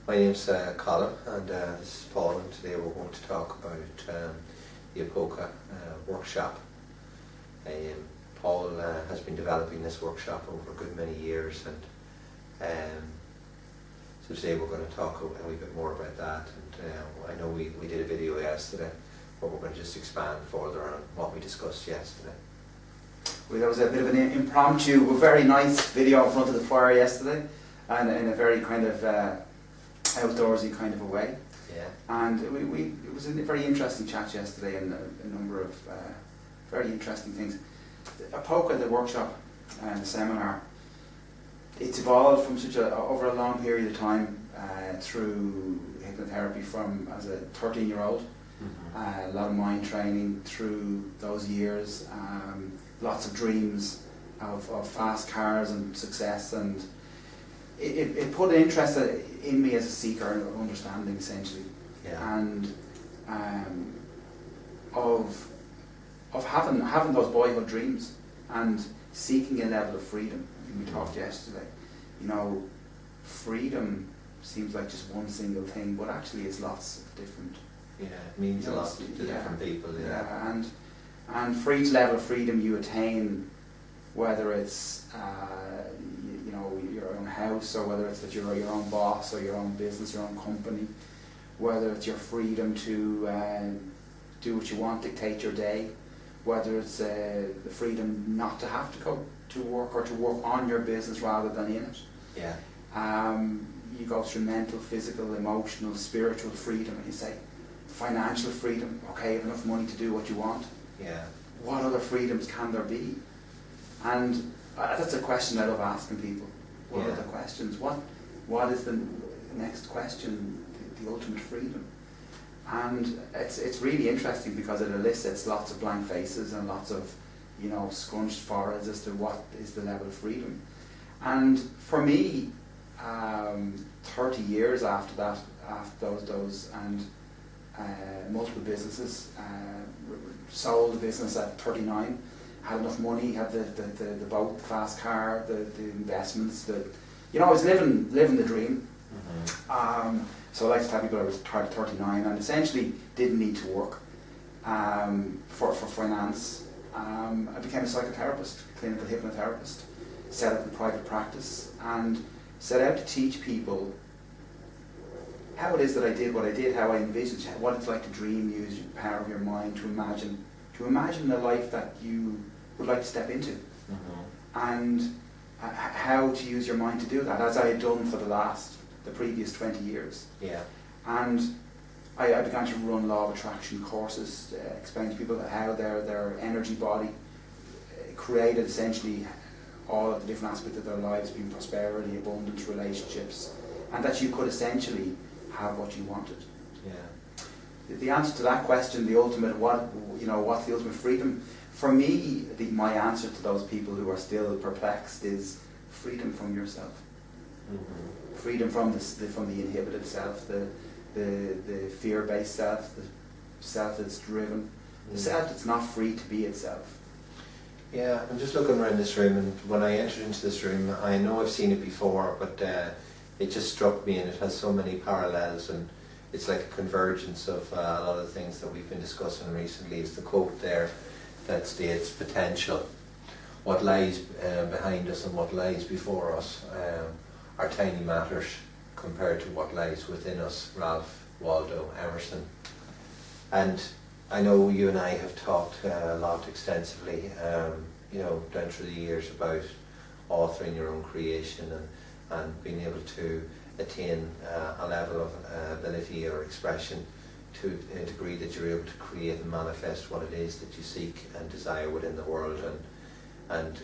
My name's Colin, and this is Paul, and today we're going to talk about the Apoca workshop. Paul has been developing this workshop over a good many years, and so today we're going to talk a wee bit more about that. And I know we did a video yesterday, but we're going to just expand further on what we discussed yesterday. Well, there was a bit of an impromptu, a very nice video in front of the fire yesterday, and in a very kind of outdoorsy kind of a way. Yeah. And it was a very interesting chat yesterday, and a number of very interesting things. Apoca, the workshop and the seminar, it's evolved from over a long period of time through hypnotherapy from as a 13-year-old. A lot of mind training through those years, lots of dreams of fast cars and success, and it put an interest in me as a seeker of understanding, essentially. Yeah. And of having those boyhood dreams and seeking a level of freedom. We talked yesterday, freedom seems like just one single thing, but actually it's lots of different. Yeah, it means a lot to different people. Yeah. And for each level of freedom you attain, whether it's your own house, or whether it's that you're your own boss, or your own business, your own company, whether it's your freedom to do what you want, dictate your day, whether it's the freedom not to have to go to work, or to work on your business rather than in it. Yeah. You go through mental, physical, emotional, spiritual freedom, and you say financial freedom. Okay, you have enough money to do what you want. Yeah. What other freedoms can there be? And that's a question I love asking people. What are the questions? What is the next question? The ultimate freedom. And it's really interesting because it elicits lots of blank faces and lots of scrunched foreheads as to what is the level of freedom. And for me, 30 years after that, after those and multiple businesses, sold the business at 39, had enough money, had the boat, the fast car, the investments, I was living the dream. Mm-hmm. So I like to tell people I was 39 and essentially didn't need to work for finance. I became a psychotherapist, clinical hypnotherapist, set up a private practice, and set out to teach people how it is that I did what I did, how I envisioned, what it's like to dream, use the power of your mind to imagine the life that you would like to step into. Mm-hmm. And how to use your mind to do that, as I had done for the previous 20 years. Yeah. And I began to run law of attraction courses, explain to people how their energy body created essentially all of the different aspects of their lives, being prosperity, abundance, relationships, and that you could essentially have what you wanted. Yeah. The answer to that question, the ultimate, what's the ultimate freedom? For me, my answer to those people who are still perplexed is freedom from yourself. Mm-hmm. Freedom from the inhibited self, the fear-based self, the self that's driven, the self that's not free to be itself. Yeah, I'm just looking around this room, and when I entered into this room, I know I've seen it before, but it just struck me, and it has so many parallels, and it's like a convergence of a lot of the things that we've been discussing recently. Is the quote there that states potential. What lies behind us and what lies before us are tiny matters compared to what lies within us. Ralph Waldo Emerson. And I know you and I have talked a lot extensively, down through the years about authoring your own creation and being able to attain a level of ability or expression to a degree that you're able to create and manifest what it is that you seek and desire within the world. And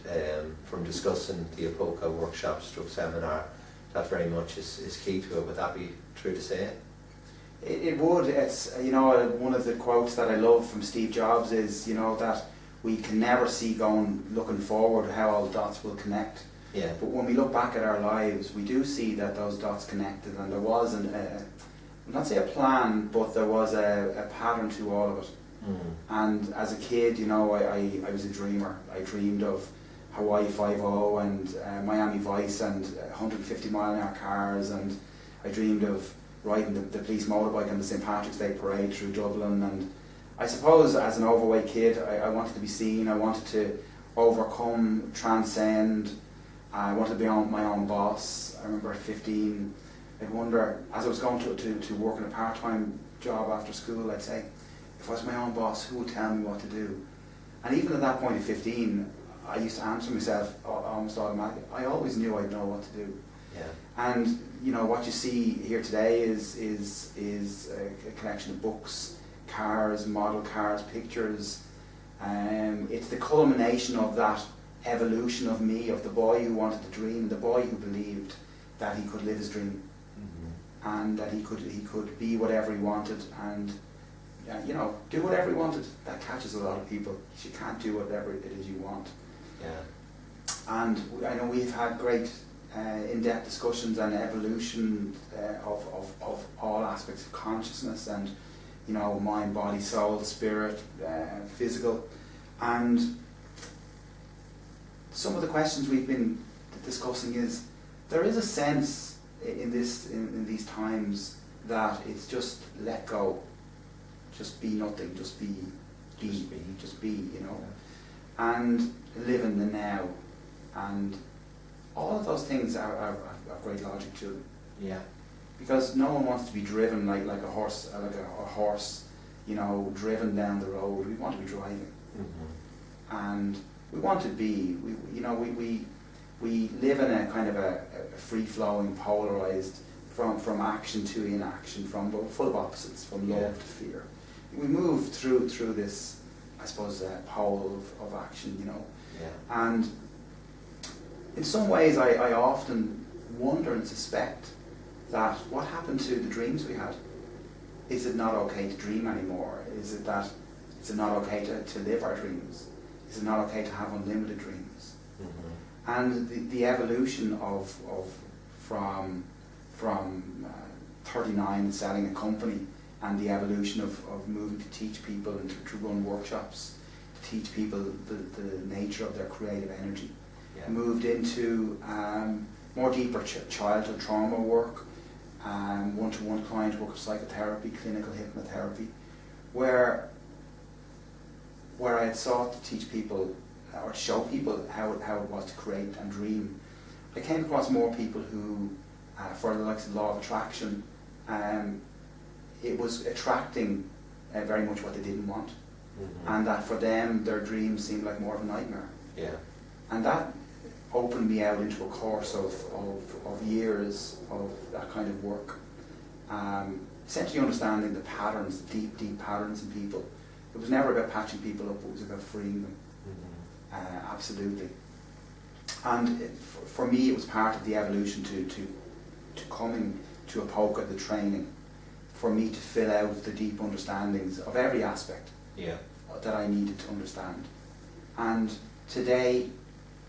from discussing the Apoca workshop stroke seminar, that very much is key to it. Would that be true to say? It would. It's one of the quotes that I love from Steve Jobs is that we can never see looking forward how all the dots will connect. Yeah. But when we look back at our lives, we do see that those dots connected, and there was not say a plan, but there was a pattern to all of it. Mm. And as a kid, I was a dreamer. I dreamed of Hawaii 5-0 and Miami Vice and 150 mile an hour cars and I dreamed of riding the police motorbike on the St Patrick's Day parade through Dublin, and I suppose as an overweight kid I wanted to be seen, I wanted to overcome, transcend, I wanted to be my own boss. I remember at 15, I'd wonder, as I was going to work in a part-time job after school, I'd say, if I was my own boss, who would tell me what to do? And even at that point at 15, I used to answer myself almost automatically. I always knew I'd know what to do. Yeah. And you know what you see here today is a collection of books, cars, model cars, pictures. It's the culmination of that evolution of me, of the boy who wanted to dream, the boy who believed that he could live his dream, and that he could be whatever he wanted, and you know, do whatever he wanted. That catches a lot of people. You can't do whatever it is you want. Yeah. And I know we've had great in-depth discussions on evolution of all aspects of consciousness, and you know, mind, body, soul, spirit, physical, and some of the questions we've been discussing is, there is a sense in these times that it's just let go, just be nothing, just be, you know, and live in the now, and all of those things are great logic to them. Yeah. Because no one wants to be driven like a horse, you know, driven down the road. We want to be driving, and we want to be. We live in a kind of a free-flowing, polarized, from action to inaction, from full of opposites, from love to fear. We move through this, I suppose, pole of action, you know. Yeah. And in some ways, I often wonder and suspect that what happened to the dreams we had? Is it not okay to dream anymore? Is it not okay to live our dreams? Is it not okay to have unlimited dreams? And the evolution from 39 and selling a company, and the evolution of moving to teach people and to run workshops, to teach people the nature of their creative energy. Yeah. Moved into more deeper childhood trauma work, one-to-one client work of psychotherapy, clinical hypnotherapy, where I had sought to teach people or show people how it was to create and dream. I came across more people who, for the likes of law of attraction, it was attracting very much what they didn't want, and that for them their dreams seemed like more of a nightmare. Yeah. And that opened me out into a course of years of that kind of work. Essentially understanding the patterns, the deep patterns in people. It was never about patching people up, it was about freeing them. Absolutely. And for me it was part of the evolution to coming to Apoca, the training, for me to fill out the deep understandings of every aspect that I needed to understand. And today,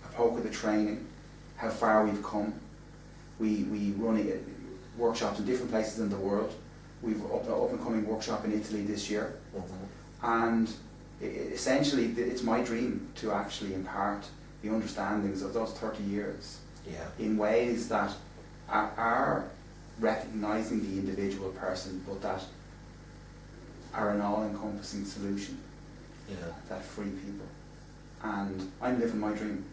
Apoca, the training, how far we've come. We run workshops in different places in the world. We've up and coming workshop in Italy this year. And essentially it's my dream to actually impart the understandings of those 30 years in ways that are recognizing the individual person, but that are an all-encompassing solution that free people. And I'm living my dream.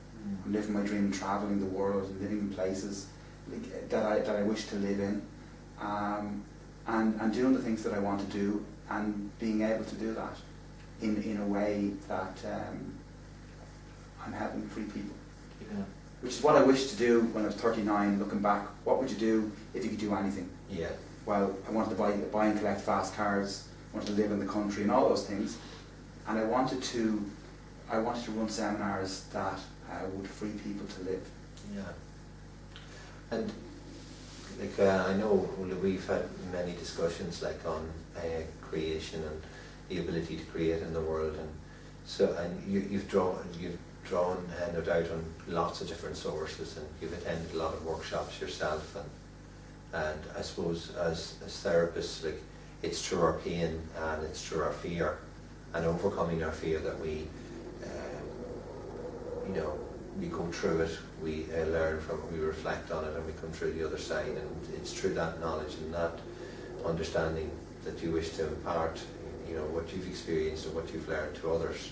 I'm living my dream, traveling the world, and living in places that I wish to live in, and doing the things that I want to do, and being able to do that in a way that I'm helping free people. Yeah. Which is what I wished to do when I was 39, looking back. What would you do if you could do anything? Yeah. Well, I wanted to buy and collect fast cars, I wanted to live in the country and all those things. And I wanted to run seminars that would free people to live. Yeah. And like I know we've had many discussions like on creation and the ability to create in the world, and so you've drawn no doubt on lots of different sources, and you've attended a lot of workshops yourself, and I suppose as therapists, like, it's through our pain and it's through our fear and overcoming our fear that we come through it, we learn from it, we reflect on it, and we come through the other side. And it's through that knowledge and that understanding that you wish to impart, you know, what you've experienced and what you've learned to others.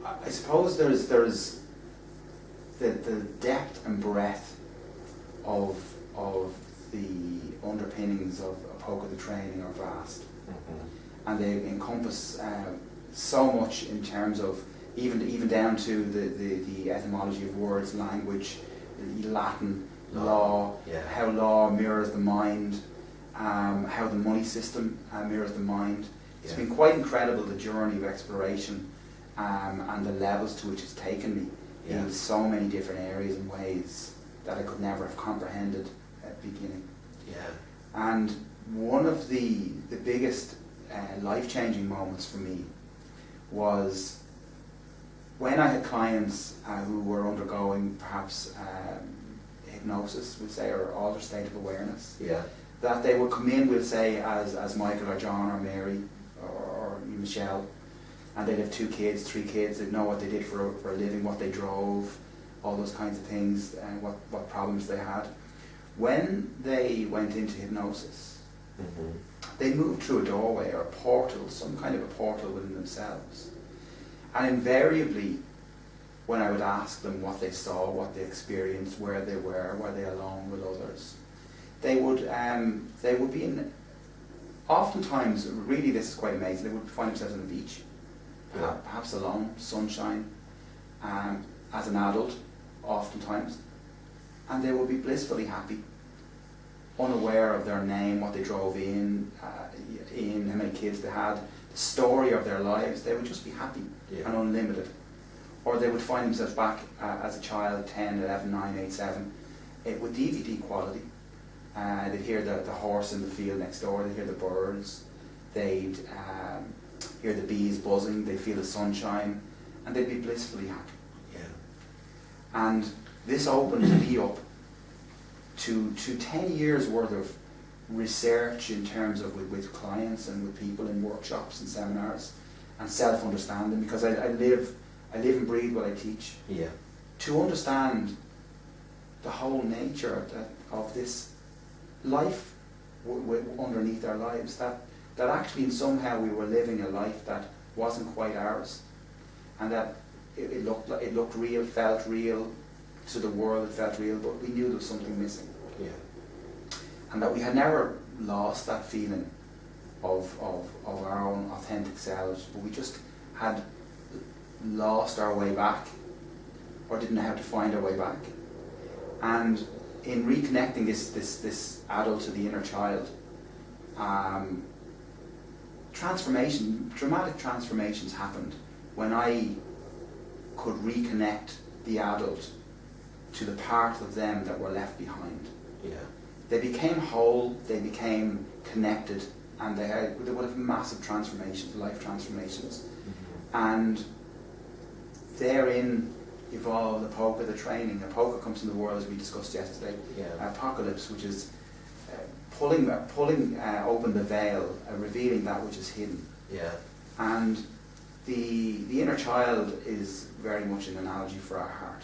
I suppose there's the depth and breadth of the underpinnings of Apoca the training are vast, and they encompass so much in terms of even down to the etymology of words, language, Latin, law, how law mirrors the mind, how the money system mirrors the mind. It's been quite incredible, the journey of exploration and the levels to which it's taken me in so many different areas and ways that I could never have comprehended at the beginning. And one of the biggest life-changing moments for me was when I had clients who were undergoing perhaps hypnosis, we'll say, or altered state of awareness, that they would come in, we'll say, as Michael or John or Mary or Michelle, and they'd have 2 kids, 3 kids, they'd know what they did for a living, what they drove, all those kinds of things, and what problems they had. When they went into hypnosis, they moved through a doorway or a portal, some kind of a portal within themselves. And invariably, when I would ask them what they saw, what they experienced, where they were they alone with others, they would be in, oftentimes, really this is quite amazing, they would find themselves on a beach, perhaps alone, sunshine, as an adult, oftentimes, and they would be blissfully happy, unaware of their name, what they drove in, how many kids they had, the story of their lives. They would just be happy and unlimited. Or they would find themselves back as a child, 10, 11, 9, 8, 7, with DVD quality. They'd hear the horse in the field next door, they'd hear the birds, they'd hear the bees buzzing, they'd feel the sunshine, and they'd be blissfully happy. And this opened me up to 10 years worth of research in terms of with clients and with people in workshops and seminars, and self-understanding, because I live and breathe what I teach. To understand the whole nature of this life underneath our lives, that actually somehow we were living a life that wasn't quite ours, and that it looked real, felt real to the world, it felt real, but we knew there was something missing. And that we had never lost that feeling of our own authentic selves, but we just had lost our way back, or didn't know how to find our way back. And in reconnecting this adult to the inner child, dramatic transformations happened when I could reconnect the adult to the part of them that were left behind. They became whole, they became connected, and they would have massive transformations, life transformations. And therein evolved Apoca the training. Apoca comes from the word, as we discussed yesterday, apocalypse, which is pulling open the veil, revealing that which is hidden. And the inner child is very much an analogy for our heart.